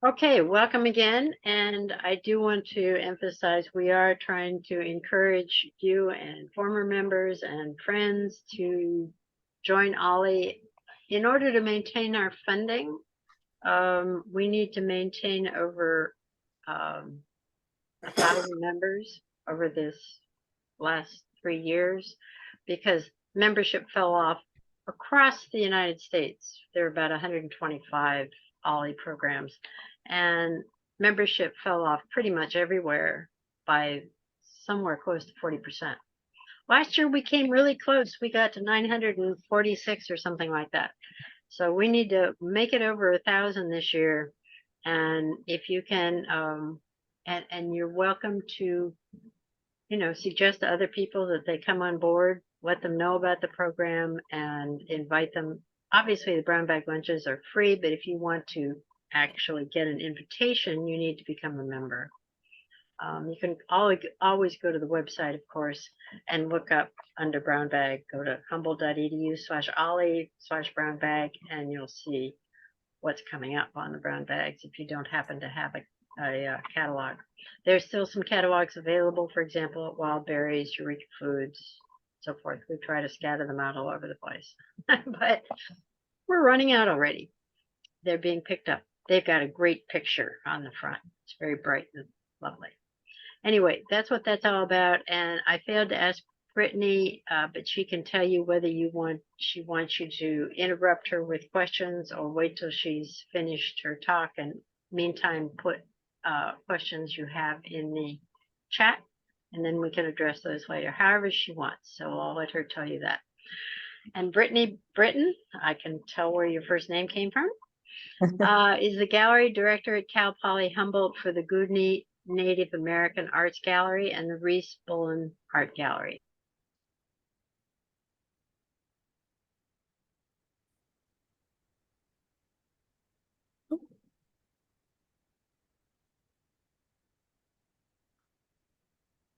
Okay, welcome again. And I do want to emphasize we are trying to encourage you and former members and friends to join OLLI. In order to maintain our funding, we need to maintain over 1,000 members over this last 3 years because membership fell off across the United States. There are about 125 OLLI programs, and membership fell off pretty much everywhere by somewhere close to 40%. Last year we came really close. We got to 946 or something like that. So we need to make it over 1,000 this year. And if you can, and you're welcome to, suggest to other people that they come on board, let them know about the program and invite them. Obviously the brown bag lunches are free, but if you want to actually get an invitation, you need to become a member. You can always go to the website, of course, and look up under brown bag, go to humboldt.edu/olli/brown bag, and you'll see what's coming up on the brown bags if you don't happen to have a catalog. There's still some catalogs available, for example, at Wild Berries, Eureka Foods, so forth. We try to scatter them out all over the place, but we're running out already. They're being picked up. They've got a great picture on the front. It's very bright and lovely. Anyway, that's what that's all about. And I failed to ask Brittany, but she can tell you whether she wants you to interrupt her with questions or wait till she's finished her talk, and meantime put questions you have in the chat, and then we can address those later, however she wants. So I'll let her tell you that. And Brittany Britton, I can tell where your first name came from, is the gallery director at Cal Poly Humboldt for the Goudi'ni Native American Arts Gallery and the Reese Bullen Art Gallery.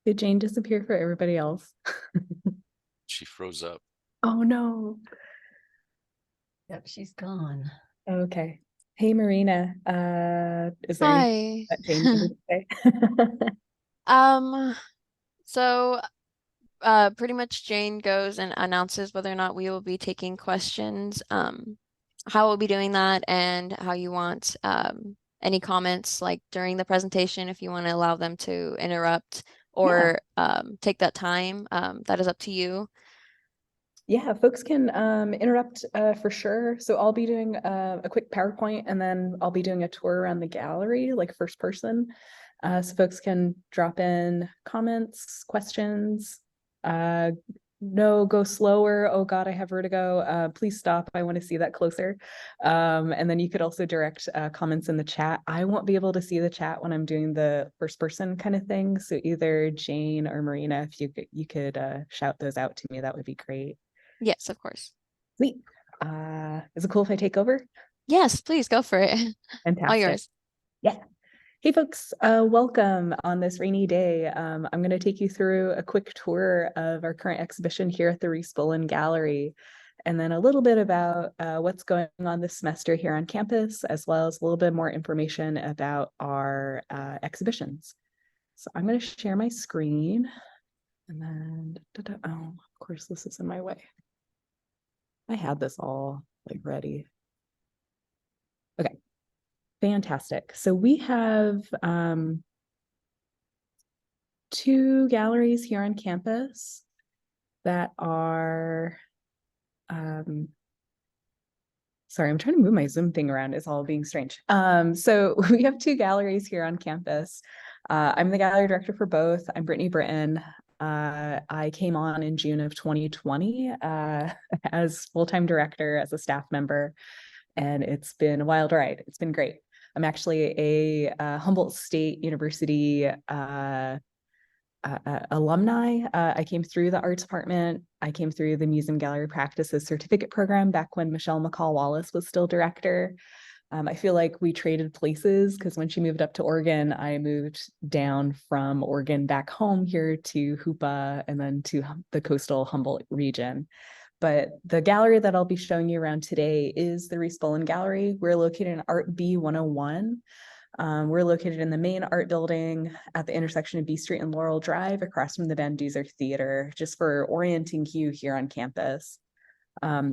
Did Jane disappear for everybody else? She froze up. Oh no. Yep, she's gone. Okay. Hey Marina, is there Hi. anything that Jane needed to say? So pretty much Jane goes and announces whether or not we will be taking questions, how we'll be doing that, and how you want any comments like during the presentation, if you want to allow them to interrupt or take that time, that is up to you. Yeah, folks can interrupt for sure. So I'll be doing a quick PowerPoint, and then I'll be doing a tour around the gallery, like first person. So folks can drop in comments, questions. No, go slower. Oh God, I have vertigo. Please stop. I want to see that closer. And then you could also direct comments in the chat. I won't be able to see the chat when I'm doing the first person kind of thing. So either Jane or Marina, if you could shout those out to me, that would be great. Yes, of course. Sweet. Is it cool if I take over? Yes, please go for it. Fantastic. All yours. Yeah. Hey folks, welcome on this rainy day. I'm going to take you through a quick tour of our current exhibition here at the Reese Bullen Gallery, and then a little bit about what's going on this semester here on campus, as well as a little bit more information about our exhibitions. So I'm going to share my screen, and then, oh, of course this is in my way. I had this all like ready. Okay. Fantastic. So we have 2 galleries here on campus that are, sorry, I'm trying to move my Zoom thing around. It's all being strange. So we have 2 galleries here on campus. I'm the gallery director for both. I'm Brittany Britton. I came on in June of 2020 as full-time director, as a staff member, and it's been a wild ride. It's been great. I'm actually a Humboldt State University alumni. I came through the arts department. I came through the Museum Gallery Practices certificate program back when Michelle McCall-Wallace was still director. I feel like we traded places because when she moved up to Oregon, I moved down from Oregon back home here to Hoopa and then to the coastal Humboldt region. But the gallery that I'll be showing you around today is the Reese Bullen Gallery. We're located in Art B 101. We're located in the main art building at the intersection of B Street and Laurel Drive, across from the Van Duzer Theater, just for orienting you here on campus.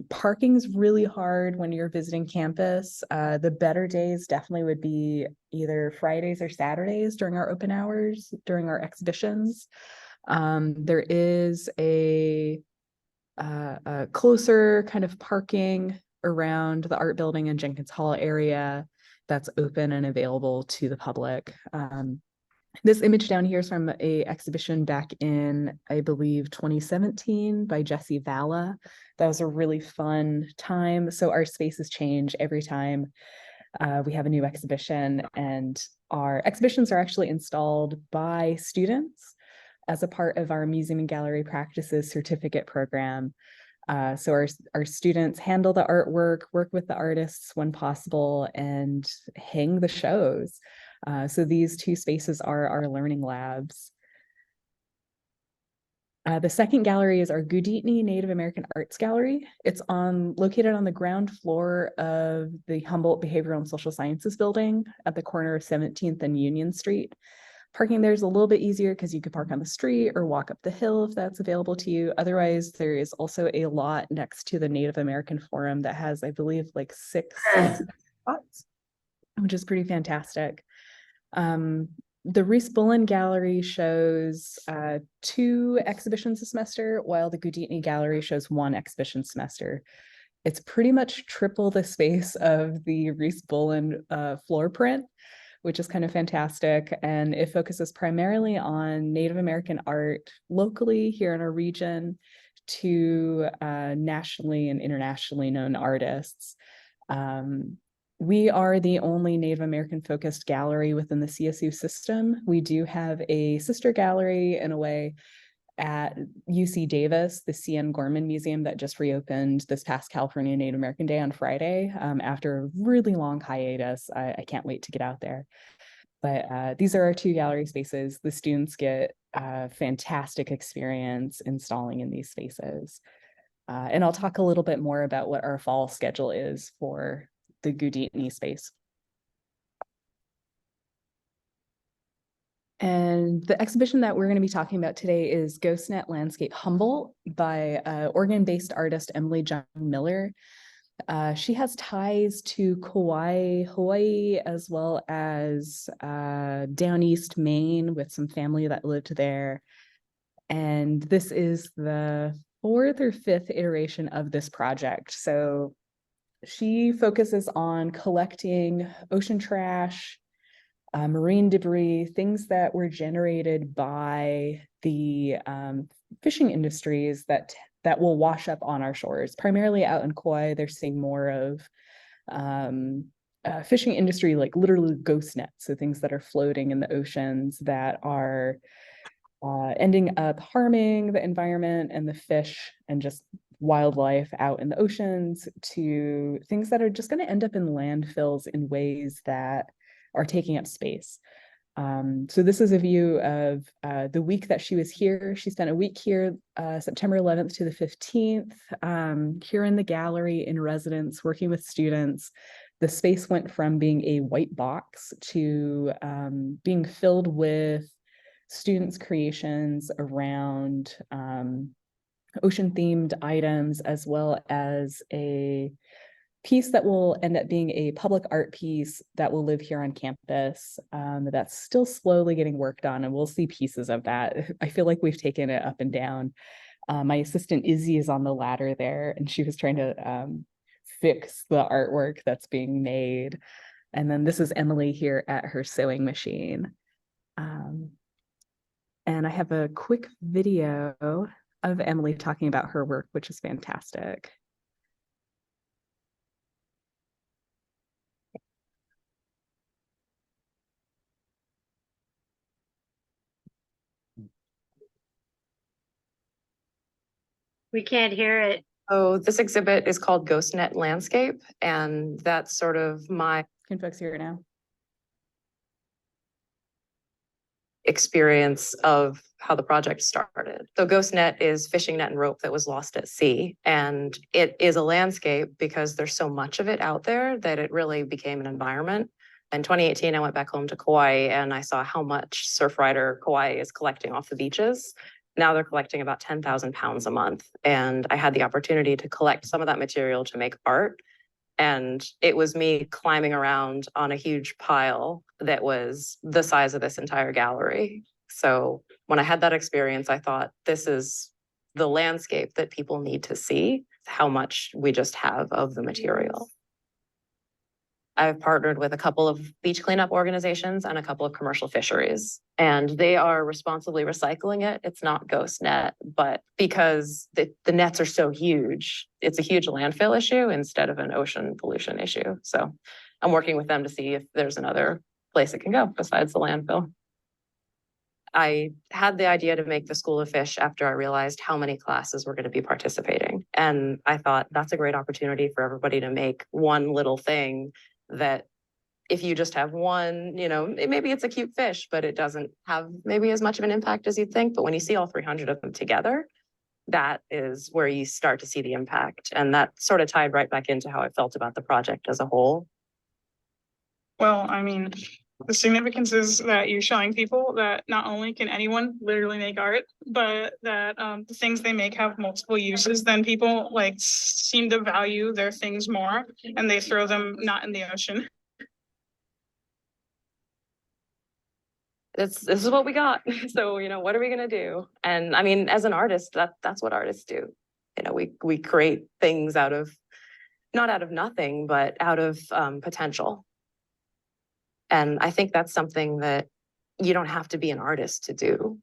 Parking's really hard when you're visiting campus. The better days definitely would be either Fridays or Saturdays during our open hours, during our exhibitions. There is a closer kind of parking around the art building and Jenkins Hall area that's open and available to the public. This image down here is from a exhibition back in, I believe, 2017 by Jesse Valla. That was a really fun time. So our spaces change every time we have a new exhibition, and our exhibitions are actually installed by students as a part of our Museum and Gallery Practices certificate program. So our students handle the artwork, work with the artists when possible, and hang the shows. So these two spaces are our learning labs. The second gallery is our Goudi'ni Native American Arts Gallery. It's located on the ground floor of the Humboldt Behavioral and Social Sciences building at the corner of 17th and Union Street. Parking there is a little bit easier because you could park on the street or walk up the hill if that's available to you. Otherwise, there is also a lot next to the Native American Forum that has, I believe, like 6 spots, which is pretty fantastic. The Reese Bullen Gallery shows 2 exhibitions a semester, while the Goudi'ni Gallery shows 1 exhibition semester. It's pretty much triple the space of the Reese Bullen floor print, which is kind of fantastic. And it focuses primarily on Native American art locally here in our region to nationally and internationally known artists. We are the only Native American focused gallery within the CSU system. We do have a sister gallery in a way at UC Davis, the C.N. Gorman Museum that just reopened this past California Native American Day on Friday after a really long hiatus. I can't wait to get out there. But these are our 2 gallery spaces. The students get a fantastic experience installing in these spaces. And I'll talk a little bit more about what our fall schedule is for the Goudi'ni space. And the exhibition that we're going to be talking about today is GhostNet Landscape Humboldt by Oregon-based artist Emily John Miller. She has ties to Kauai, Hawaii, as well as down east Maine with some family that lived there. And this is the 4th or 5th iteration of this project. So she focuses on collecting ocean trash, marine debris, things that were generated by the fishing industries that will wash up on our shores. Primarily out in Kauai, they're seeing more of fishing industry, like literally ghost nets, so things that are floating in the oceans that are ending up harming the environment and the fish and just wildlife out in the oceans, to things that are just going to end up in landfills in ways that are taking up space. So this is a view of the week that she was here. She spent a week here, September 11th to the 15th, here in the gallery in residence, working with students. The space went from being a white box to being filled with students' creations around ocean-themed items, as well as a piece that will end up being a public art piece that will live here on campus. That's still slowly getting worked on, and we'll see pieces of that. I feel like we've taken it up and down. My assistant Izzy is on the ladder there, and she was trying to fix the artwork that's being made. And then this is Emily here at her sewing machine. And I have a quick video of Emily talking about her work, which is fantastic. We can't hear it. So this exhibit is called GhostNet Landscape, and that's sort of my Can folks hear it now? experience of how the project started. So GhostNet is fishing net and rope that was lost at sea, and it is a landscape because there's so much of it out there that it really became an environment In 2018, I went back home to Kauai and I saw how much Surfrider Kauai is collecting off the beaches. Now they're collecting about 10,000 pounds a month. And I had the opportunity to collect some of that material to make art. And it was me climbing around on a huge pile that was the size of this entire gallery. So when I had that experience, I thought, this is the landscape that people need to see, how much we just have of the material. I've partnered with a couple of beach cleanup organizations and a couple of commercial fisheries, and they are responsibly recycling it. It's not ghost net, but because the nets are so huge, it's a huge landfill issue instead of an ocean pollution issue. So I'm working with them to see if there's another place it can go besides the landfill. I had the idea to make the School of Fish after I realized how many classes were going to be participating. And I thought that's a great opportunity for everybody to make one little thing that if you just have one, maybe it's a cute fish, but it doesn't have maybe as much of an impact as you'd think. But when you see all 300 of them together, that is where you start to see the impact. And that sort of tied right back into how I felt about the project as a whole. Well, I mean, the significance is that you're showing people that not only can anyone literally make art, but that the things they make have multiple uses. Then people seem to value their things more and they throw them not in the ocean. This is what we got. So, what are we going to do? And I mean, as an artist, that's what artists do. We create things not out of nothing, but out of potential. And I think that's something that you don't have to be an artist to do.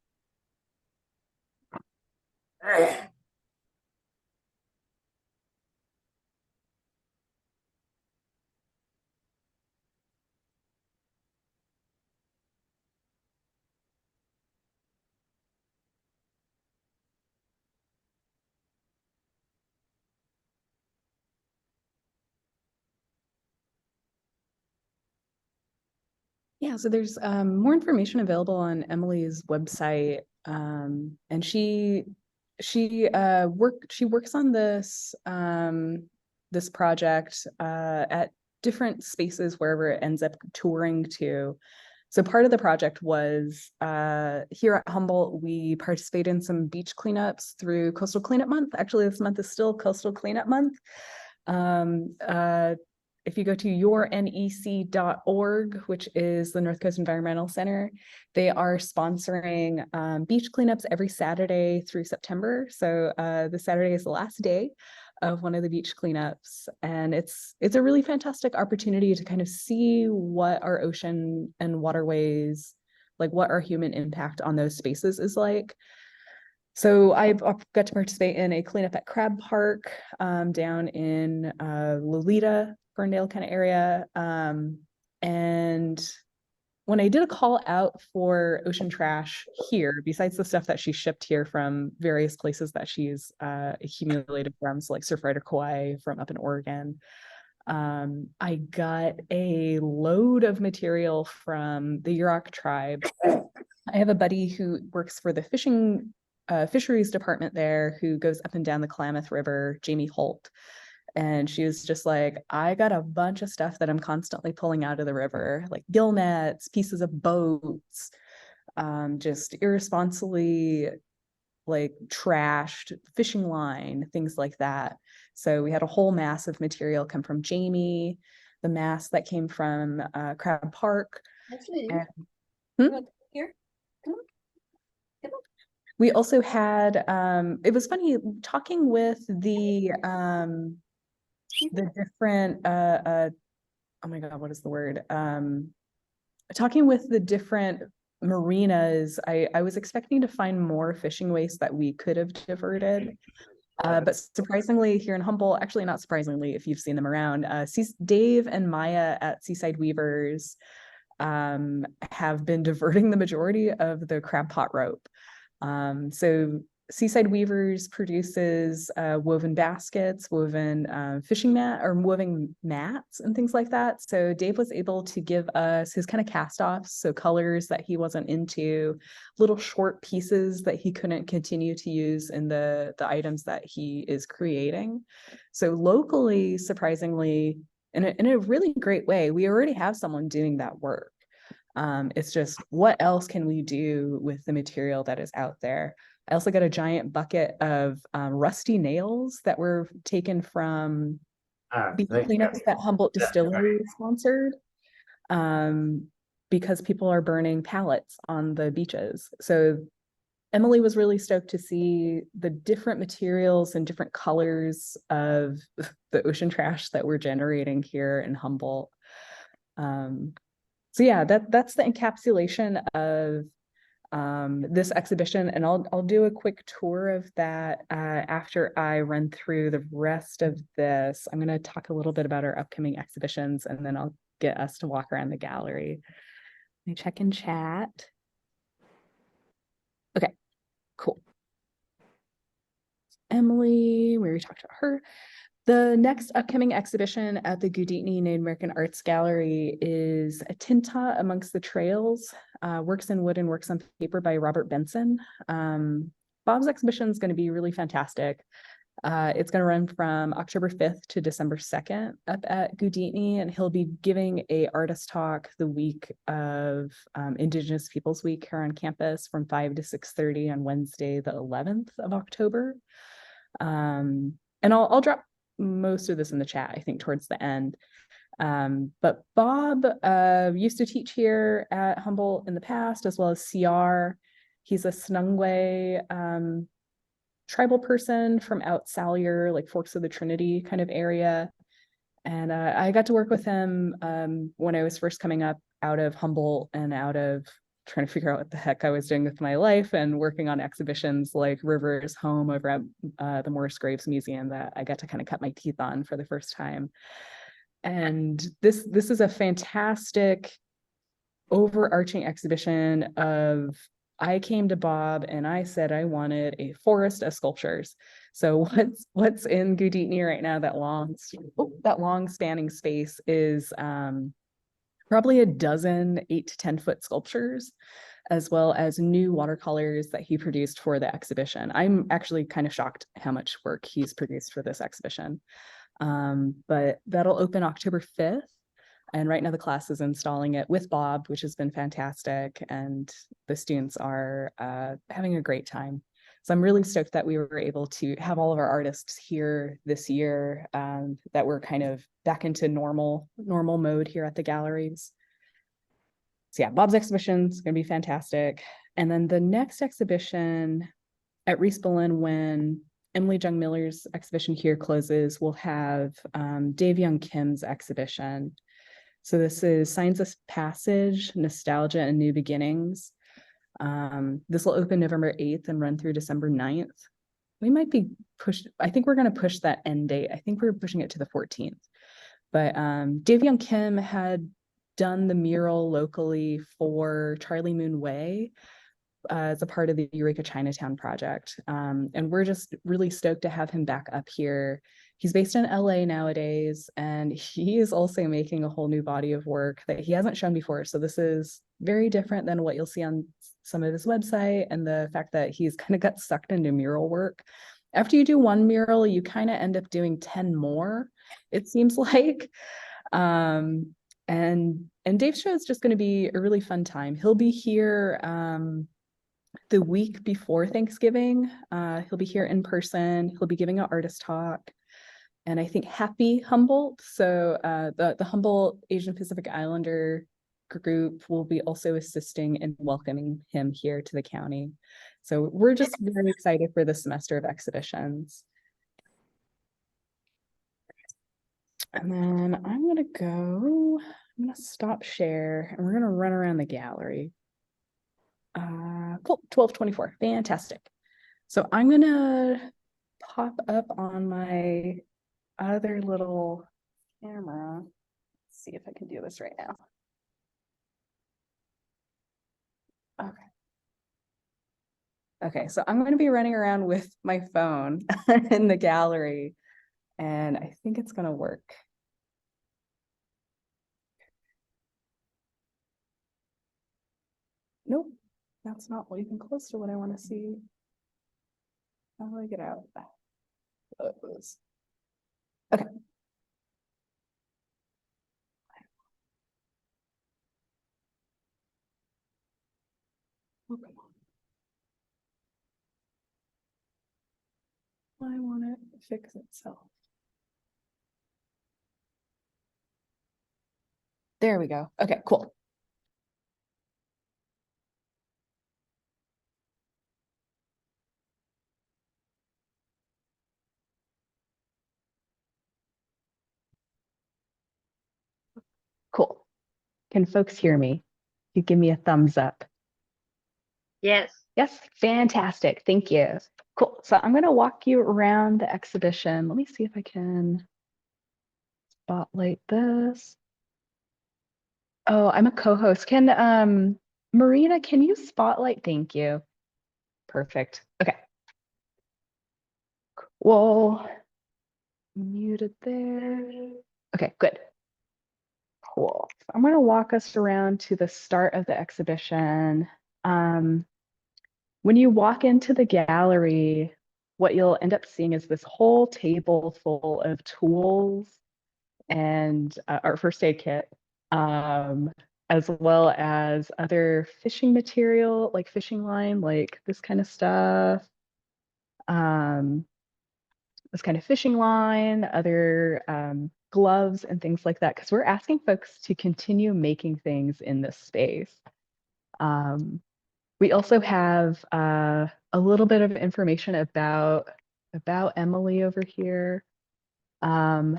Yeah, so there's more information available on Emily's website, and she works on this this project at different spaces wherever it ends up touring to. So part of the project was here at Humboldt, we participate in some beach cleanups through Coastal Cleanup Month. Actually, this month is still Coastal Cleanup Month. If you go to yournec.org, which is the North Coast Environmental Center, they are sponsoring beach cleanups every Saturday through September. So the Saturday is the last day of one of the beach cleanups. And it's a really fantastic opportunity to kind of see what our ocean and waterways, like what our human impact on those spaces is like. So I got to participate in a cleanup at Crab Park down in Lolita, Ferndale kind of area. And when I did a call out for ocean trash here, besides the stuff that she shipped here from various places that she's accumulated from, so like Surfrider Kauai from up in Oregon, I got a load of material from the Yurok tribe. I have a buddy who works for the fisheries department there who goes up and down the Klamath River, Jamie Holt. And she was just like, I got a bunch of stuff that I'm constantly pulling out of the river, like gill nets, pieces of boats, just irresponsibly trashed fishing line, things like that. So we had a whole mass of material come from Jamie, the mass that came from Crab Park. Actually, here, come on. We also had, it was funny talking with the different, oh my God, what is the word? Talking with the different marinas, I was expecting to find more fishing waste that we could have diverted. But surprisingly here in Humboldt, actually not surprisingly if you've seen them around, Dave and Maya at Seaside Weavers have been diverting the majority of the crab pot rope. So Seaside Weavers produces woven baskets, woven fishing mat or woven mats and things like that. So Dave was able to give us his kind of cast-offs, so colors that he wasn't into, little short pieces that he couldn't continue to use in the items that he is creating. So locally, surprisingly, in a really great way. We already have someone doing that work. It's just, what else can we do with the material that is out there? I also got a giant bucket of rusty nails that were taken from the cleanups that Humboldt Distillery sponsored, because people are burning pallets on the beaches. So Emily was really stoked to see the different materials and different colors of the ocean trash that we're generating here in Humboldt. So yeah, that's the encapsulation of this exhibition, and I'll do a quick tour of that after I run through the rest of this. I'm going to talk a little bit about our upcoming exhibitions, and then I'll get us to walk around the gallery. Let me check in chat. Okay, cool. Emily, we already talked about her. The next upcoming exhibition at the Goudi'ni Native American Arts Gallery is a Tinta Amongst the Trails, Works in Wood and Works on Paper by Robert Benson. Bob's exhibition is going to be really fantastic. It's going to run from October 5th to December 2nd up at Goudi'ni, and he'll be giving a artist talk the week of Indigenous Peoples Week here on campus from 5 to 6:30 on Wednesday, the 11th of October. And I'll drop most of this in the chat, I think, towards the end. But Bob used to teach here at Humboldt in the past, as well as CR. He's a Snungwe tribal person from out Salyer, like Forks of the Trinity kind of area. And I got to work with him when I was first coming up out of Humboldt and out of trying to figure out what the heck I was doing with my life, and working on exhibitions like River's Home over at the Morris Graves Museum that I got to kind of cut my teeth on for the first time. And this is a fantastic overarching exhibition of, I came to Bob and I said I wanted a forest of sculptures. So what's in Goudi'ni right now, that long spanning space, is probably a dozen 8 to 10 foot sculptures, as well as new watercolors that he produced for the exhibition. I'm actually kind of shocked how much work he's produced for this exhibition. But that'll open October 5th. And right now the class is installing it with Bob, which has been fantastic. And the students are having a great time. So I'm really stoked that we were able to have all of our artists here this year, that we're kind of back into normal mode here at the galleries. So yeah, Bob's exhibition is going to be fantastic. And then the next exhibition at Reese Bullen, when Emily Jung Miller's exhibition here closes, we'll have Dave Young Kim's exhibition. So this is Signs of Passage, Nostalgia and New Beginnings. This will open November 8th and run through December 9th. We might be pushed, I think we're going to push that end date. I think we're pushing it to the 14th. But Dave Young Kim had done the mural locally for Charlie Moon Way as a part of the Eureka Chinatown project. And we're just really stoked to have him back up here. He's based in LA nowadays, and he is also making a whole new body of work that he hasn't shown before. So this is very different than what you'll see on some of his website, and the fact that he's kind of got sucked into mural work. After you do one mural, you kind of end up doing 10 more, it seems like. And Dave's show is just going to be a really fun time. He'll be here the week before Thanksgiving. He'll be here in person. He'll be giving an artist talk. And I think Happy Humboldt, so the Humboldt Asian Pacific Islander group, will be also assisting in welcoming him here to the county. So we're just very excited for this semester of exhibitions. And then I'm going to stop share, and we're going to run around the gallery. Cool, 12:24, fantastic. So I'm going to pop up on my other little camera. Let's see if I can do this right now. Okay, so I'm going to be running around with my phone in the gallery, and I think it's going to work. Nope, that's not even close to what I want to see. How do I get out? Close. Okay. Oh, come on. Why won't it fix itself? There we go. Okay, cool. Cool. Can folks hear me? You give me a thumbs up. Yes. Yes, fantastic. Thank you. Cool. So I'm going to walk you around the exhibition. Let me see if I can spotlight this. Oh, I'm a co-host. Can Marina, can you spotlight? Thank you. Perfect. Okay. Well, muted there. Okay, good. Cool. So I'm going to walk us around to the start of the exhibition. When you walk into the gallery, what you'll end up seeing is this whole table full of tools and our first aid kit, as well as other fishing material, like fishing line, like this kind of stuff. This kind of fishing line, other gloves and things like that, because we're asking folks to continue making things in this space. We also have a little bit of information about Emily over here. Her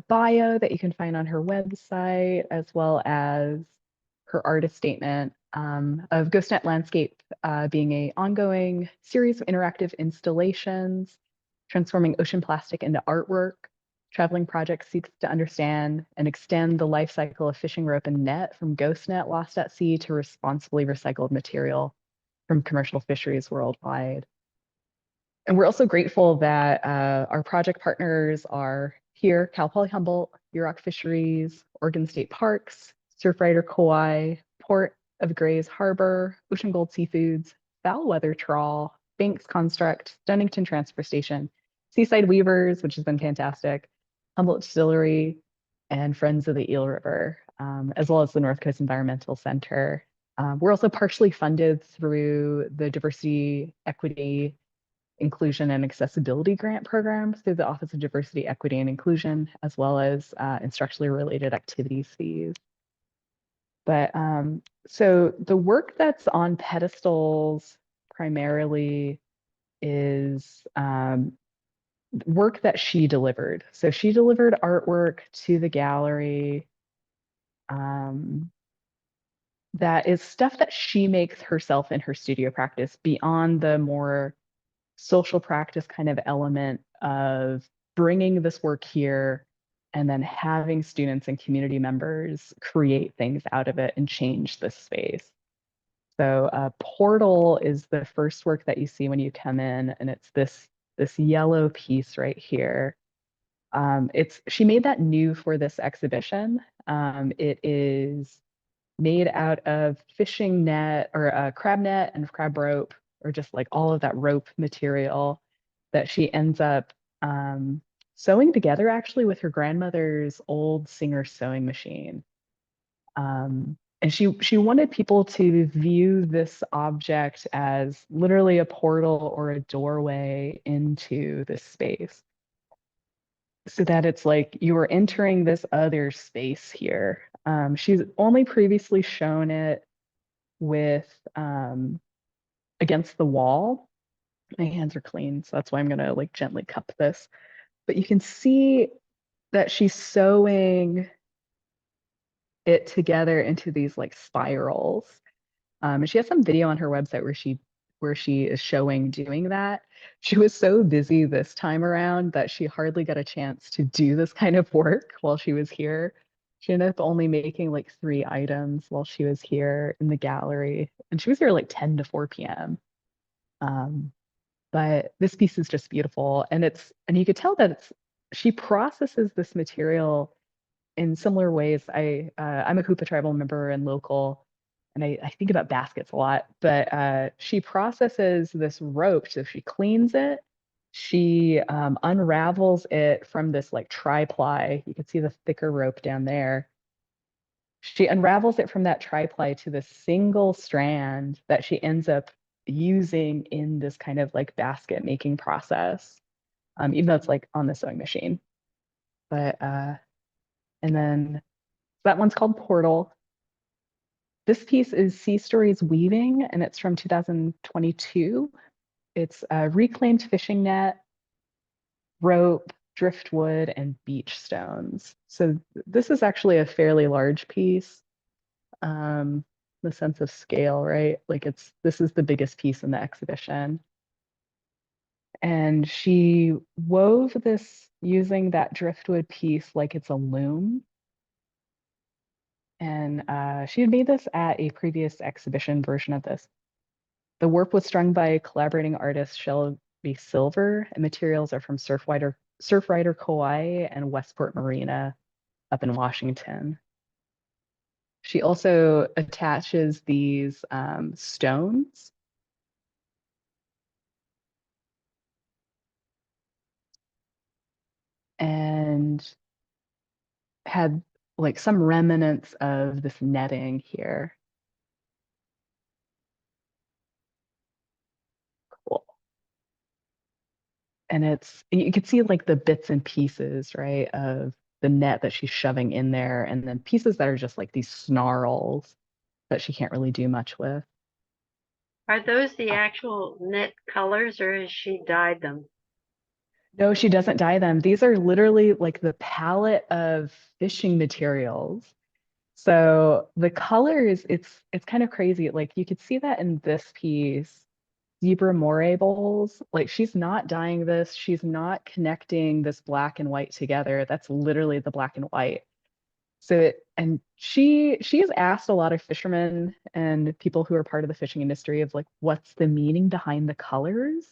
bio that you can find on her website, as well as her artist statement of GhostNet Landscape being an ongoing series of interactive installations, transforming ocean plastic into artwork. Traveling Project seeks to understand and extend the life cycle of fishing rope and net from ghost net lost at sea to responsibly recycled material from commercial fisheries worldwide. And we're also grateful that our project partners are here, Cal Poly Humboldt, Yurok Fisheries, Oregon State Parks, Surfrider Kauai, Port of Grays Harbor, Ocean Gold Seafoods, Foul Weather Trawl, Banks Construct, Dunnington Transfer Station, Seaside Weavers, which has been fantastic, Humboldt Distillery, and Friends of the Eel River, as well as the North Coast Environmental Center. We're also partially funded through the Diversity, Equity, Inclusion and Accessibility Grant Program through the Office of Diversity, Equity, and Inclusion, as well as instructionally related activities fees. But so the work that's on pedestals primarily is work that she delivered. So she delivered artwork to the gallery that is stuff that she makes herself in her studio practice beyond the more social practice kind of element of bringing this work here and then having students and community members create things out of it and change this space. So Portal is the first work that you see when you come in, and it's this yellow piece right here. She made that new for this exhibition. It is made out of fishing net or a crab net and crab rope, or just like all of that rope material that she ends up sewing together actually with her grandmother's old Singer sewing machine. And she wanted people to view this object as literally a portal or a doorway into this space, so that it's like you are entering this other space here. She's only previously shown it with against the wall. My hands are clean, so that's why I'm gonna like gently cup this. But you can see that she's sewing it together into these like spirals. And she has some video on her website where she is showing doing that. She was so busy this time around that she hardly got a chance to do this kind of work while she was here. She ended up only making like 3 items while she was here in the gallery. And she was here like 10 to 4 p.m. But this piece is just beautiful. And you could tell that she processes this material in similar ways. I'm a Koopa tribal member and local, and I think about baskets a lot, but she processes this rope. So she cleans it, she unravels it from this like tri-ply. You can see the thicker rope down there. she unravels it from that tri-ply to the single strand that she ends up using in this kind of like basket making process, even though it's like on the sewing machine. But and then that one's called Portal. This piece is Sea Stories Weaving, and it's from 2022. It's a reclaimed fishing net, rope, driftwood, and beach stones. So this is actually a fairly large piece. The sense of scale, right? Like this is the biggest piece in the exhibition. And she wove this using that driftwood piece like it's a loom. And she had made this at a previous exhibition version of this. The warp was strung by collaborating artist Shelby Silver, and materials are from Surfrider Kauai and Westport Marina up in Washington. She also attaches these stones. And had like some remnants of this netting here. Cool. And you can see like the bits and pieces, right, of the net that she's shoving in there, and then pieces that are just like these snarls that she can't really do much with. Are those the actual knit colors, or has she dyed them? No, she doesn't dye them. These are literally like the palette of fishing materials. So the colors, it's kind of crazy. Like you could see that in this piece, zebra moray bowls. Like she's not dyeing this. She's not connecting this black and white together. That's literally the black and white. And she has asked a lot of fishermen and people who are part of the fishing industry of like, what's the meaning behind the colors?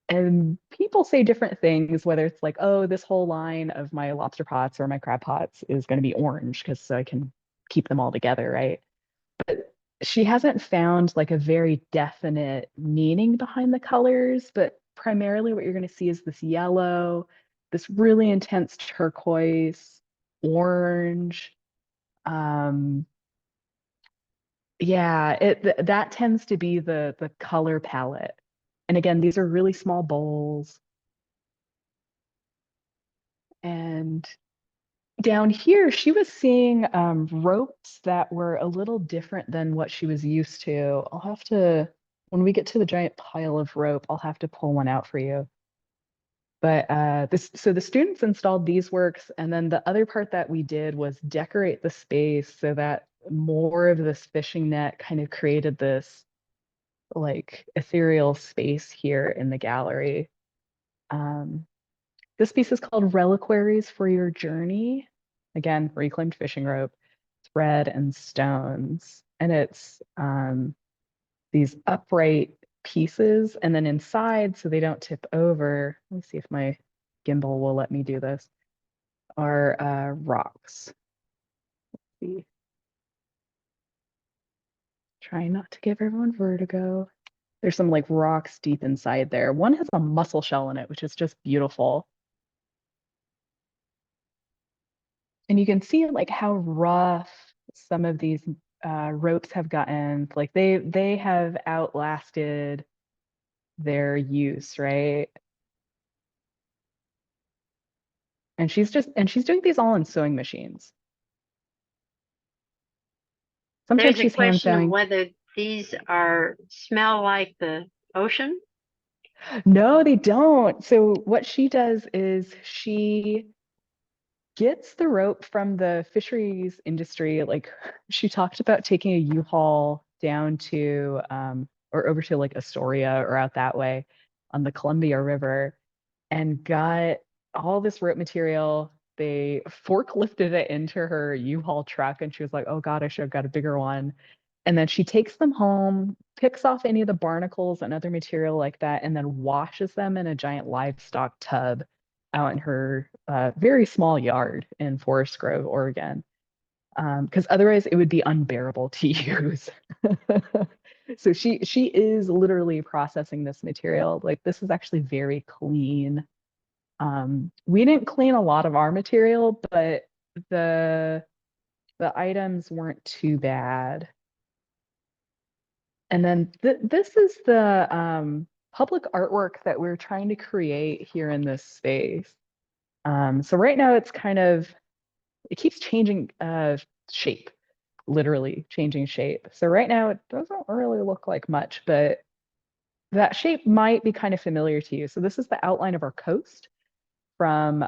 And people say different things, whether it's like, oh, this whole line of my lobster pots or my crab pots is going to be orange because so I can keep them all together, right? But she hasn't found like a very definite meaning behind the colors, but primarily what you're going to see is this yellow, this really intense turquoise, orange. Yeah, that tends to be the color palette. And again, these are really small bowls. And down here, she was seeing ropes that were a little different than what she was used to. I'll have to, when we get to the giant pile of rope, I'll have to pull one out for you. But so the students installed these works, and then the other part that we did was decorate the space so that more of this fishing net kind of created this like ethereal space here in the gallery. This piece is called Reliquaries for Your Journey. Again, reclaimed fishing rope, thread, and stones. And it's these upright pieces. And then inside, so they don't tip over, let me see if my gimbal will let me do this, are rocks. Let's see. Trying not to give everyone vertigo. There's some like rocks deep inside there. One has a mussel shell in it, which is just beautiful. And you can see like how rough some of these ropes have gotten. Like they have outlasted their use, right? And she's doing these all in sewing machines. Sometimes There's a she's hand question of sewing. whether these smell like the ocean. No, they don't. So what she does is she gets the rope from the fisheries industry. Like she talked about taking a U-Haul down to or over to like Astoria or out that way on the Columbia River and got all this rope material. They forklifted it into her U-Haul truck and she was like, oh God, I should have got a bigger one. And then she takes them home, picks off any of the barnacles and other material like that, and then washes them in a giant livestock tub out in her very small yard in Forest Grove, Oregon. Because otherwise it would be unbearable to use. So she is literally processing this material. Like this is actually very clean. We didn't clean a lot of our material, but the the items weren't too bad. And then this is the public artwork that we're trying to create here in this space. So right now it's kind of, it keeps changing shape, literally changing shape. So right now it doesn't really look like much, but that shape might be kind of familiar to you. So this is the outline of our coast from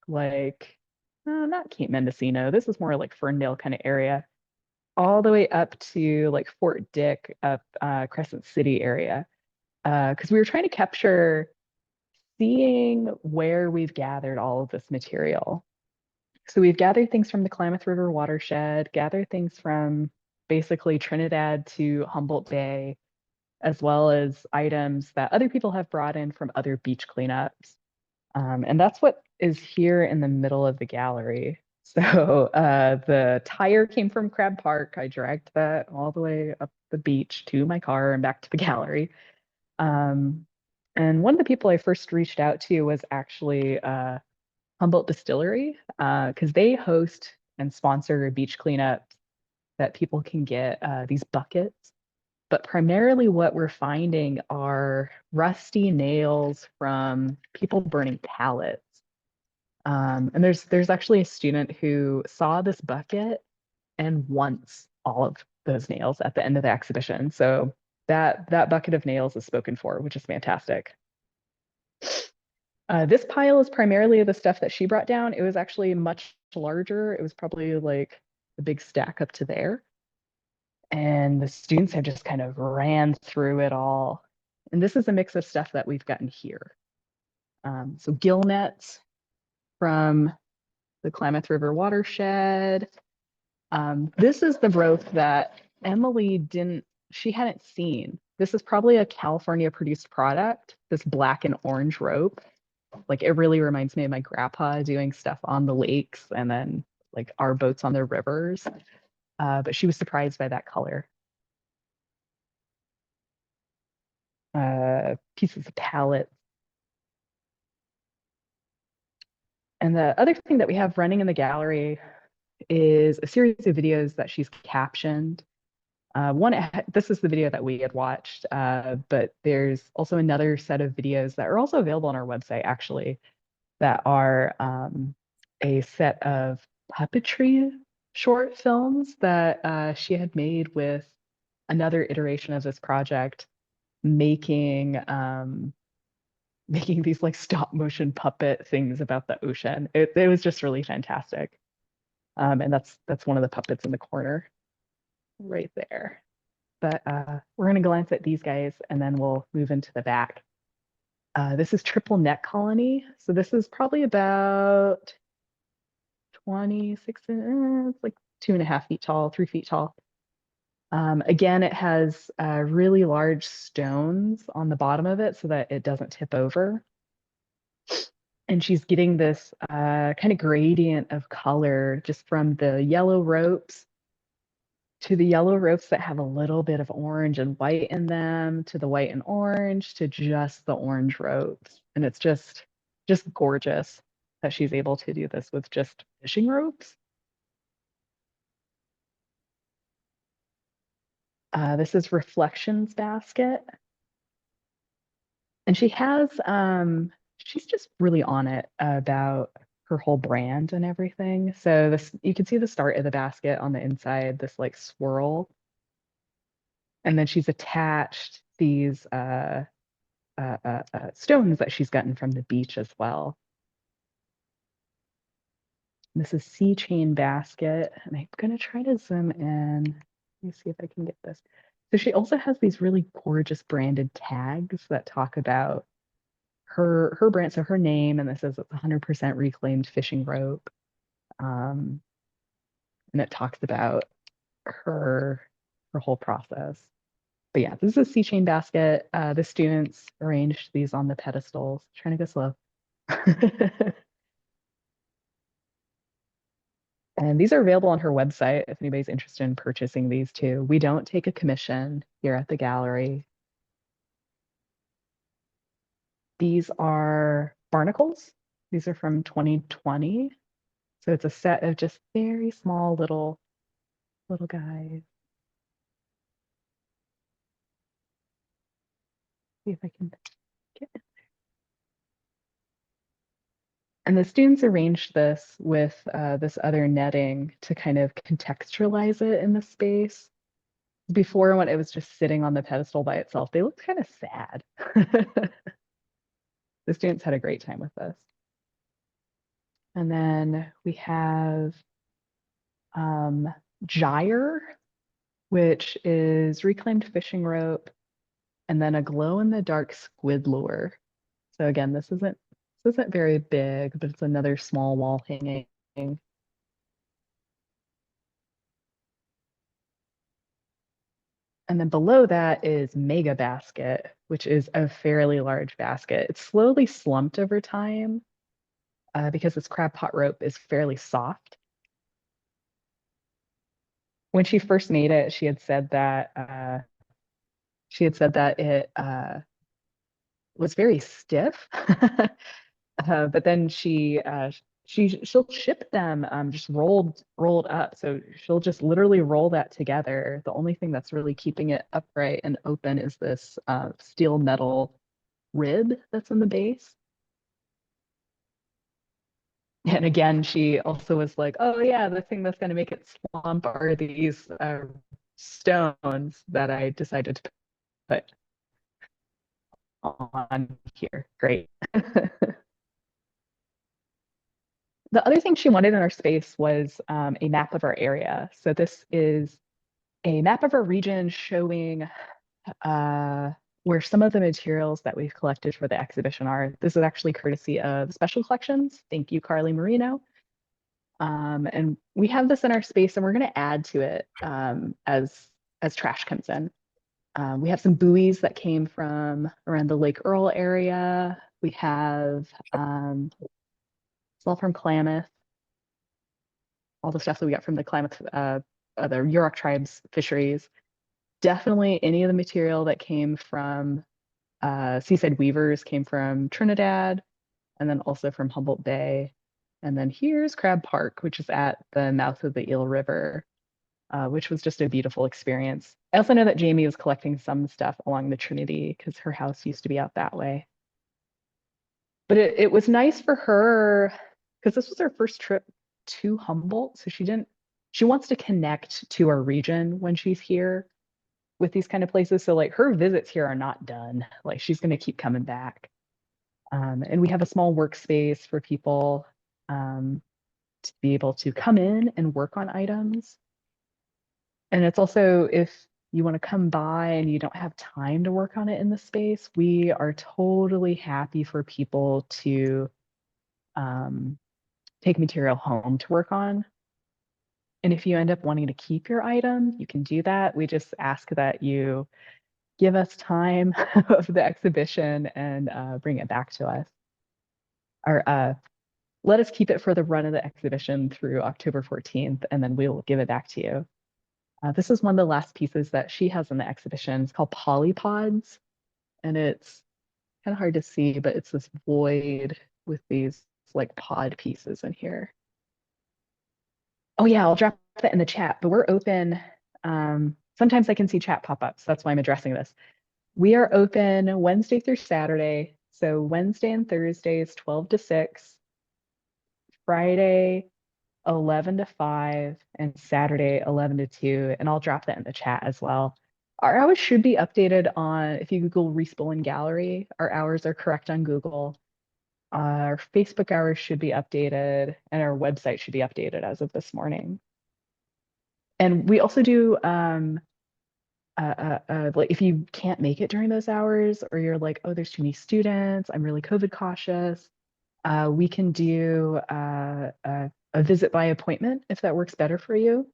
not Cape Mendocino. This is more like Ferndale kind of area, all the way up to like Fort Dick up Crescent City area. Because we were trying to capture seeing where we've gathered all of this material. So we've gathered things from the Klamath River watershed, gathered things from basically Trinidad to Humboldt Bay, as well as items that other people have brought in from other beach cleanups. And that's what is here in the middle of the gallery. So the tire came from Crab Park. I dragged that all the way up the beach to my car and back to the gallery. And one of the people I first reached out to was actually Humboldt Distillery, because they host and sponsor beach cleanups that people can get these buckets. But primarily what we're finding are rusty nails from people burning pallets. And there's actually a student who saw this bucket and wants all of those nails at the end of the exhibition. So that bucket of nails is spoken for, which is fantastic. This pile is primarily the stuff that she brought down. It was actually much larger. It was probably like a big stack up to there. And the students have just kind of ran through it all. And this is a mix of stuff that we've gotten here. So gill nets from the Klamath River watershed. This is the rope that Emily she hadn't seen. This is probably a California produced product, this black and orange rope. Like it really reminds me of my grandpa doing stuff on the lakes and then like our boats on the rivers. But she was surprised by that color. Pieces of pallet. And the other thing that we have running in the gallery is a series of videos that she's captioned. This is the video that we had watched, but there's also another set of videos that are also available on our website, actually, that are a set of puppetry short films that she had made with another iteration of this project, making these like stop motion puppet things about the ocean. It was just really fantastic. And that's one of the puppets in the corner right there. But we're going to glance at these guys and then we'll move into the back. This is Triple Neck Colony. So this is probably about 26, it's like 2.5 feet tall, 3 feet tall. Again, it has really large stones on the bottom of it so that it doesn't tip over. And she's getting this kind of gradient of color just from the yellow ropes to the yellow ropes that have a little bit of orange and white in them, to the white and orange, to just the orange ropes. And it's just gorgeous that she's able to do this with just fishing ropes. This is Reflections Basket. And she has, she's just really on it about her whole brand and everything. So this, you can see the start of the basket on the inside, this like swirl. And then she's attached these stones that she's gotten from the beach as well. This is Sea Chain Basket, and I'm gonna try to zoom in. Let me see if I can get this. So she also has these really gorgeous branded tags that talk about her brand, so her name, and this says it's 100% reclaimed fishing rope. And it talks about her whole process. But yeah, this is a Sea Chain Basket. The students arranged these on the pedestals. Trying to go slow. And these are available on her website if anybody's interested in purchasing these too. We don't take a commission here at the gallery. These are barnacles. These are from 2020. So it's a set of just very small little guys. See if I can get it. And the students arranged this with this other netting to kind of contextualize it in the space. Before, when it was just sitting on the pedestal by itself, they looked kind of sad. The students had a great time with this. And then we have gyre, which is reclaimed fishing rope, and then a glow-in-the-dark squid lure. So again, this isn't very big, but it's another small wall hanging. And then below that is Mega Basket, which is a fairly large basket. It's slowly slumped over time because this crab pot rope is fairly soft. When she first made it, she had said that it was very stiff, but then she'll ship them just rolled up. So she'll just literally roll that together. The only thing that's really keeping it upright and open is this steel metal rib that's in the base. And again, she also was like, oh yeah, the thing that's going to make it slump are these stones that I decided to put on here. Great. The other thing she wanted in our space was a map of our area. So this is a map of our region showing where some of the materials that we've collected for the exhibition are. This is actually courtesy of Special Collections. Thank you, Carly Marino. And we have this in our space, and we're going to add to it as trash comes in. We have some buoys that came from around the Lake Earl area. We have it's all from Klamath. All the stuff that we got from the Klamath, the Yurok tribes fisheries. Definitely any of the material that came from Seaside Weavers came from Trinidad, and then also from Humboldt Bay. And then here's Crab Park, which is at the mouth of the Eel River, which was just a beautiful experience. I also know that Jamie was collecting some stuff along the Trinity because her house used to be out that way. But it was nice for her because this was her first trip to Humboldt. So she wants to connect to our region when she's here with these kind of places. So like her visits here are not done. Like she's going to keep coming back. And we have a small workspace for people to be able to come in and work on items. And it's also, if you want to come by and you don't have time to work on it in the space, we are totally happy for people to take material home to work on. And if you end up wanting to keep your item, you can do that. We just ask that you give us time of the exhibition and bring it back to us. Or let us keep it for the run of the exhibition through October 14th, and then we will give it back to you. This is one of the last pieces that she has in the exhibition. It's called Polypods, and it's kind of hard to see, but it's this void with these like pod pieces in here. Oh yeah, I'll drop that in the chat, but we're open. Sometimes I can see chat pop-ups. That's why I'm addressing this. We are open Wednesday through Saturday. So Wednesday and Thursdays, 12 to 6. Friday, 11 to 5, and Saturday, 11 to 2. And I'll drop that in the chat as well. Our hours should be updated on, if you Google Reese Bullen Gallery, our hours are correct on Google. Our Facebook hours should be updated, and our website should be updated as of this morning. And we also do, like if you can't make it during those hours, or you're like, oh, there's too many students, I'm really COVID cautious, we can do a visit by appointment if that works better for you.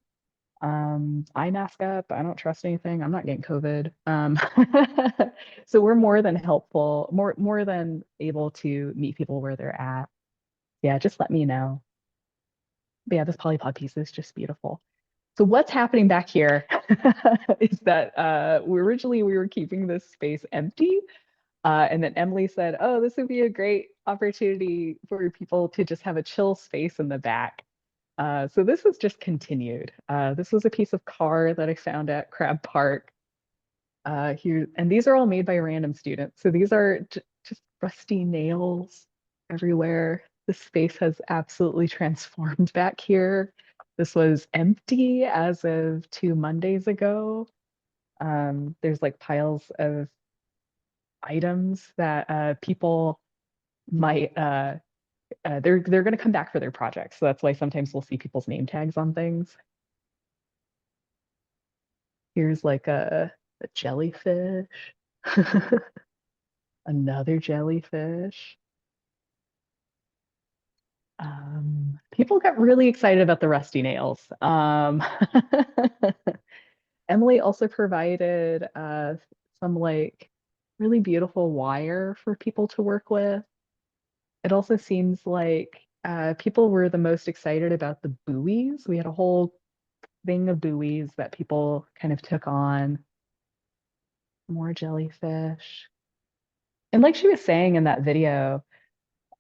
I mask up, I don't trust anything, I'm not getting COVID. So we're more than helpful, more than able to meet people where they're at. Yeah, just let me know. But yeah, this polypod piece is just beautiful. So what's happening back here is that originally we were keeping this space empty. And then Emily said, oh, this would be a great opportunity for people to just have a chill space in the back. So this was just continued. This was a piece of car that I found at Crab Park. Here, and these are all made by random students. So these are just rusty nails everywhere. The space has absolutely transformed back here. This was empty as of 2 Mondays ago. There's like piles of items that people might they're going to come back for their projects. So that's why sometimes we'll see people's name tags on things. Here's like a jellyfish. Another jellyfish. People got really excited about the rusty nails. Emily also provided some like really beautiful wire for people to work with. It also seems like people were the most excited about the buoys. We had a whole thing of buoys that people kind of took on. More jellyfish. And like she was saying in that video,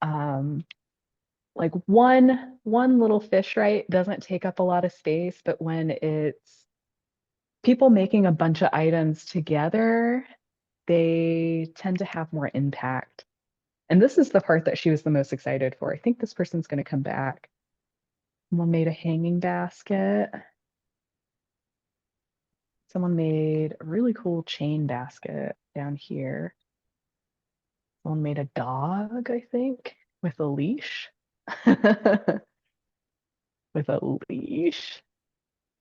like one little fish, right, doesn't take up a lot of space, but when it's people making a bunch of items together, they tend to have more impact. And this is the part that she was the most excited for. I think this person's going to come back. Someone made a hanging basket. Someone made a really cool chain basket down here. Someone made a dog, I think, with a leash. With a leash.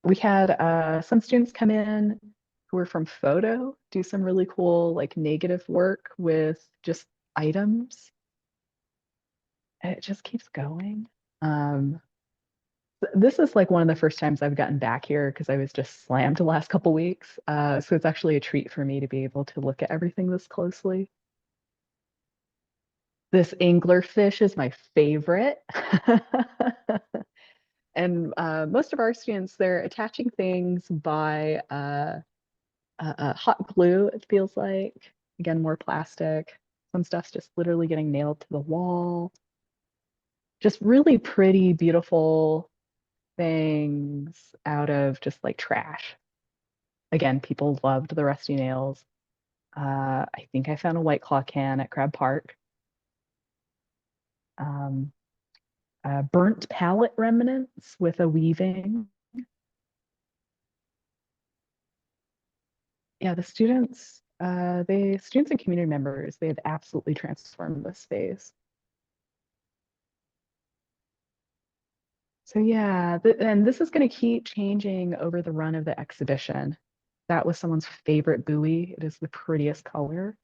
We had some students come in who were from photo, do some really cool like negative work with just items. And it just keeps going. This is like one of the first times I've gotten back here because I was just slammed the last couple weeks. So it's actually a treat for me to be able to look at everything this closely. This anglerfish is my favorite. And most of our students, they're attaching things by hot glue, it feels like. Again, more plastic. Some stuff's just literally getting nailed to the wall. Just really pretty, beautiful things out of just like trash. Again, people loved the rusty nails. I think I found a White Claw can at Crab Park. Burnt palette remnants with a weaving. Yeah, the students and community members, they have absolutely transformed this space. So yeah, and this is going to keep changing over the run of the exhibition. That was someone's favorite buoy. It is the prettiest color.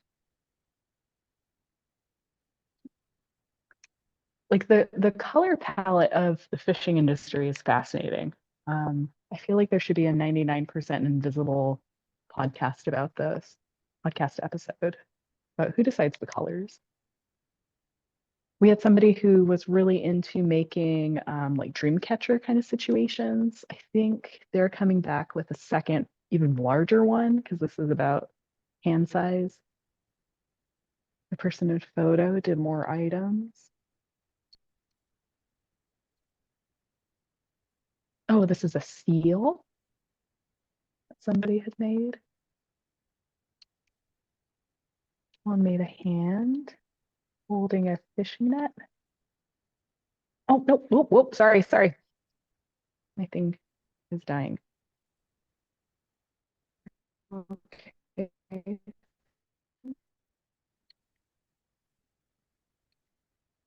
Like the color palette of the fishing industry is fascinating. I feel like there should be a 99% invisible podcast about this, podcast episode. But who decides the colors? We had somebody who was really into making like dream catcher kind of situations. I think they're coming back with a second, even larger one, because this is about hand size. The person in photo did more items. Oh, this is a seal that somebody had made. One made a hand holding a fishing net. Oh, nope, whoop, whoop, sorry. My thing is dying. Okay.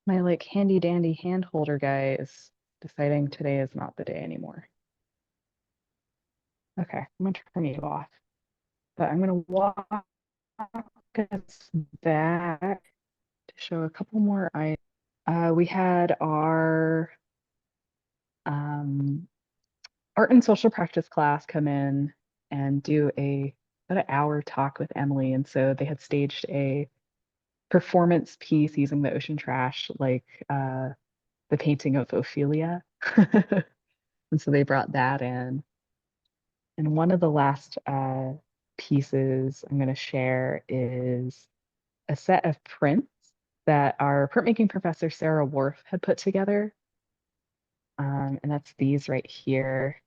My like handy dandy hand holder guy is deciding today is not the day anymore. Okay, I'm gonna turn you off. But I'm gonna walk us back to show a couple more items. We had our art and social practice class come in and do about an hour talk with Emily. And so they had staged a performance piece using the ocean trash, like the painting of Ophelia. And so they brought that in. And one of the last pieces I'm going to share is a set of prints that our printmaking professor, Sarah Worf, had put together. And that's these right here.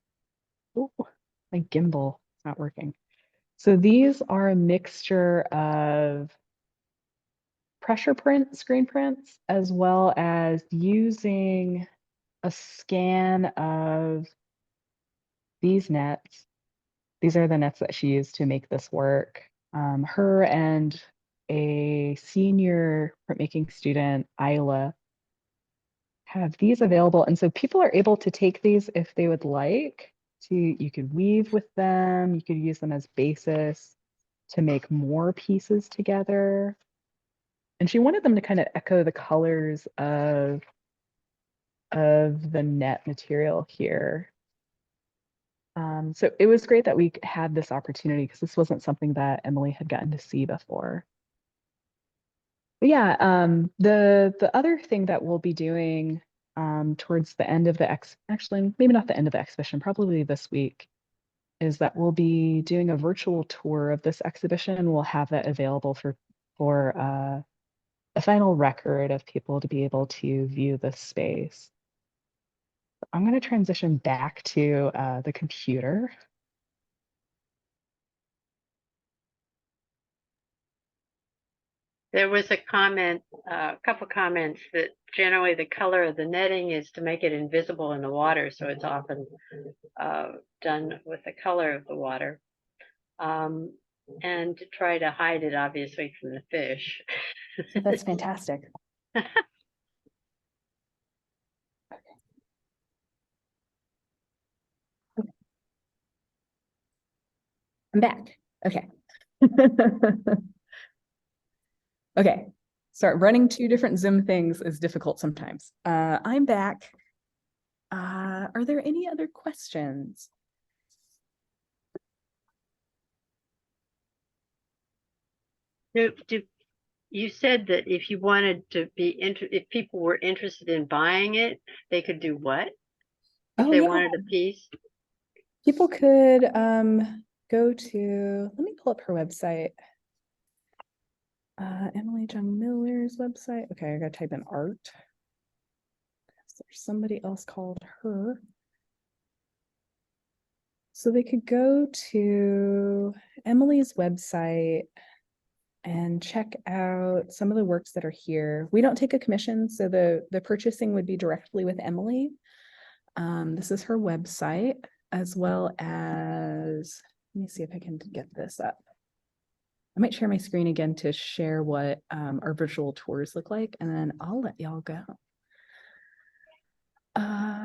Oh, my gimbal is not working. So these are a mixture of pressure print screen prints, as well as using a scan of these nets. These are the nets that she used to make this work. Her and a senior printmaking student, Isla, have these available. And so people are able to take these if they would like to, you could weave with them, you could use them as basis to make more pieces together. And she wanted them to kind of echo the colors of the net material here. So it was great that we had this opportunity because this wasn't something that Emily had gotten to see before. But yeah, the other thing that we'll be doing towards the end of the actually maybe not the end of the exhibition, probably this week, is that we'll be doing a virtual tour of this exhibition. We'll have that available for a final record of people to be able to view this space. I'm going to transition back to the computer. There was a comment, a couple comments that generally the color of the netting is to make it invisible in the water, so it's often done with the color of the water. And to try to hide it, obviously, from the fish. That's fantastic. I'm back. Okay. Okay. Sorry, running two different Zoom things is difficult sometimes. I'm back. Are there any other questions? You said that if you wanted to be if people were interested in buying it, they could do what? If Oh, they yeah. wanted a piece? People could go to, let me pull up her website. Emily John Miller's website. Okay, I gotta type in art. There's somebody else called her. So they could go to Emily's website and check out some of the works that are here. We don't take a commission, so the purchasing would be directly with Emily. This is her website, as well as, let me see if I can get this up. I might share my screen again to share what our virtual tours look like, and then I'll let y'all go.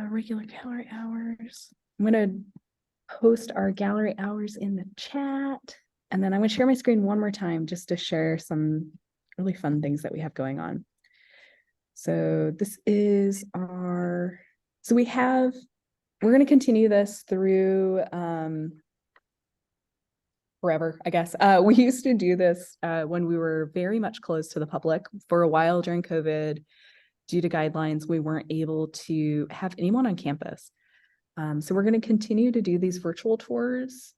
Regular gallery hours. I'm gonna post our gallery hours in the chat, and then I'm gonna share my screen one more time just to share some really fun things that we have going on. So this is our, so we're gonna continue this through forever, I guess. We used to do this when we were very much closed to the public. For a while during COVID, due to guidelines, we weren't able to have anyone on campus. So we're going to continue to do these virtual tours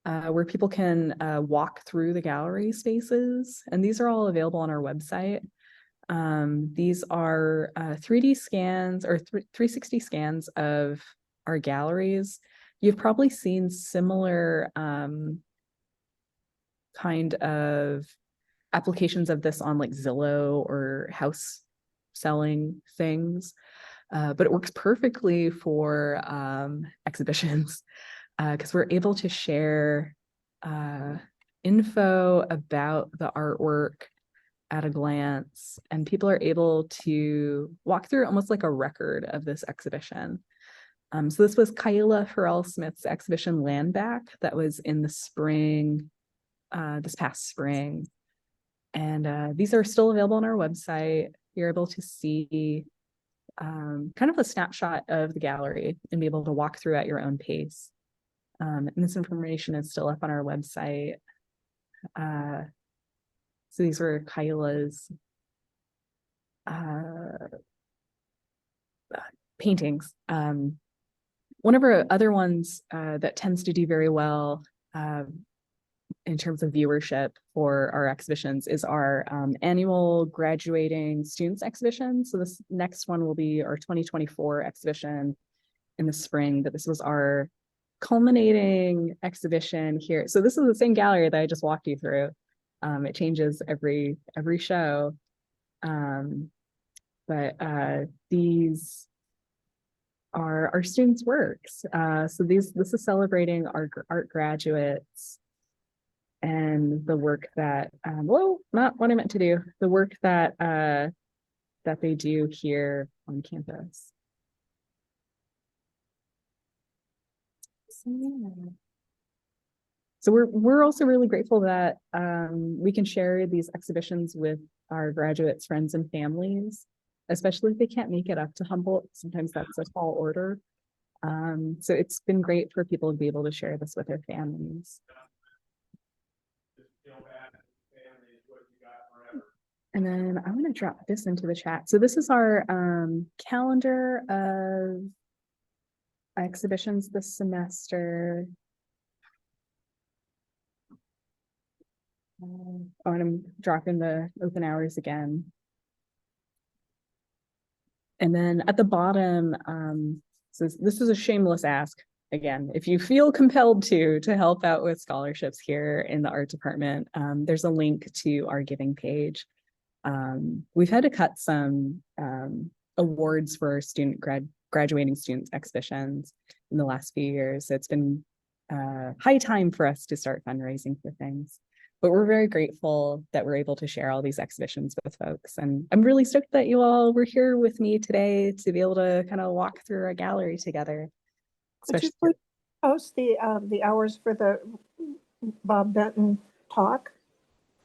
where people can walk through the gallery spaces. And these are all available on our website. These are 3D scans or 360 scans of our galleries. You've probably seen similar kind of applications of this on like Zillow or house selling things, but it works perfectly for exhibitions because we're able to share info about the artwork at a glance, and people are able to walk through almost like a record of this exhibition. So this was Kyla Farrell-Smith's exhibition Land Back that was in the spring, this past spring. And these are still available on our website. You're able to see kind of a snapshot of the gallery and be able to walk through at your own pace. And this information is still up on our website. So these were Kyla's paintings. One of our other ones that tends to do very well in terms of viewership for our exhibitions is our annual graduating students exhibition. So this next one will be our 2024 exhibition. in the spring, but this was our culminating exhibition here. So this is the same gallery that I just walked you through. It changes every show. But these are our students' works. So this is celebrating our art graduates and the work that, well, not what I meant to do, the work that that they do here on campus. So we're also really grateful that we can share these exhibitions with our graduates, friends, and families, especially if they can't make it up to Humboldt. Sometimes that's a tall order. So it's been great for people to be able to share this with their families. And then I'm going to drop this into the chat. So this is our calendar of exhibitions this semester. Oh, and I'm dropping the open hours again. And then at the bottom, so this is a shameless ask. Again, if you feel compelled to help out with scholarships here in the art department, there's a link to our giving page. We've had to cut some awards for student graduating students exhibitions in the last few years. So it's been high time for us to start fundraising for things. But we're very grateful that we're able to share all these exhibitions with folks. And I'm really stoked that you all were here with me today to be able to kind of walk through our gallery together. Could you please post the hours for the Bob Benton talk?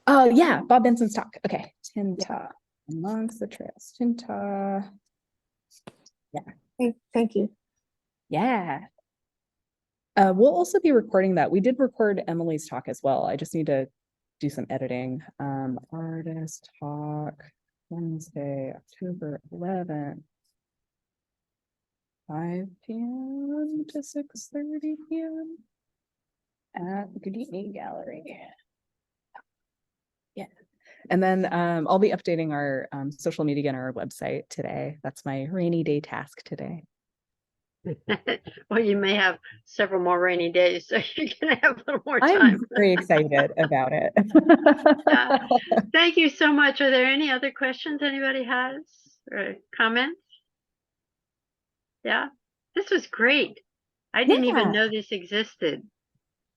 Oh yeah, Bob Benson's talk. Okay, Tinta amongst the trails. Tinta. Yeah. Thank you. Yeah. We'll also be recording that. We did record Emily's talk as well. I just need to do some editing. Artist talk, Wednesday, October 11th, 5 p.m. to 6:30 p.m. at Goudi'ni Gallery. Yeah. And then I'll be updating our social media on our website today. That's my rainy day task today. Well, you may have several more rainy days, so you're gonna have a little more time. I'm very excited about it. Thank you so much. Are there any other questions anybody has or comments? Yeah, this was great. I didn't even know this existed.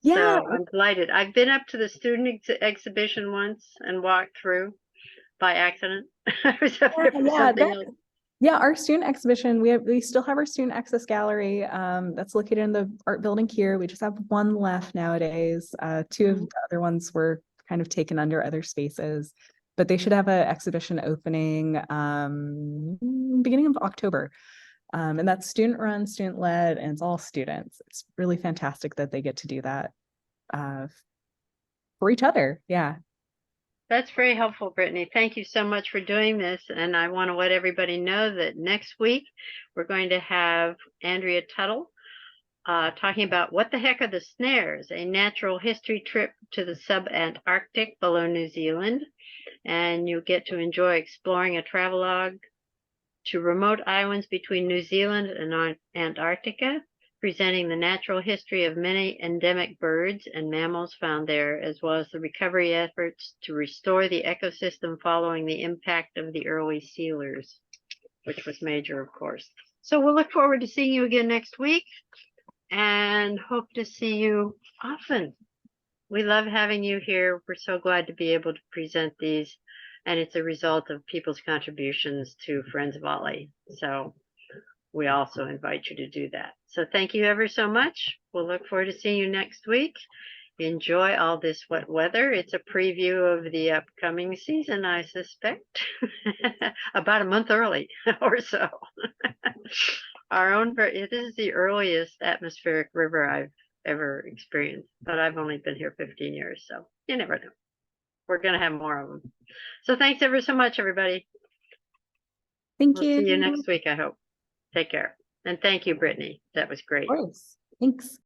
Yeah. So I'm delighted. I've been up to the student exhibition once and walked through by accident. I was up there for something else. Yeah, our student exhibition, we still have our student access gallery that's located in the art building here. We just have one left nowadays. Two of the other ones were kind of taken under other spaces, but they should have an exhibition opening beginning of October. And that's student run, student led, and it's all students. It's really fantastic that they get to do that for each other. Yeah. That's very helpful, Brittany. Thank you so much for doing this. And I want to let everybody know that next week we're going to have Andrea Tuttle talking about What the Heck Are the Snares? A natural history trip to the sub-Antarctic below New Zealand. And you'll get to enjoy exploring a travelogue to remote islands between New Zealand and Antarctica, presenting the natural history of many endemic birds and mammals found there, as well as the recovery efforts to restore the ecosystem following the impact of the early sealers, which was major, of course. So we'll look forward to seeing you again next week and hope to see you often. We love having you here. We're so glad to be able to present these, and it's a result of people's contributions to Friends of OLLI. So we also invite you to do that. So thank you ever so much. We'll look forward to seeing you next week. Enjoy all this wet weather. It's a preview of the upcoming season, I suspect. About a month early or so. This is the earliest atmospheric river I've ever experienced, but I've only been here 15 years, so you never know. We're going to have more of them. So thanks ever so much, everybody. Thank We'll you. see you next week, I hope. Take care. And thank you, Brittany. That was great. Of course. Thanks.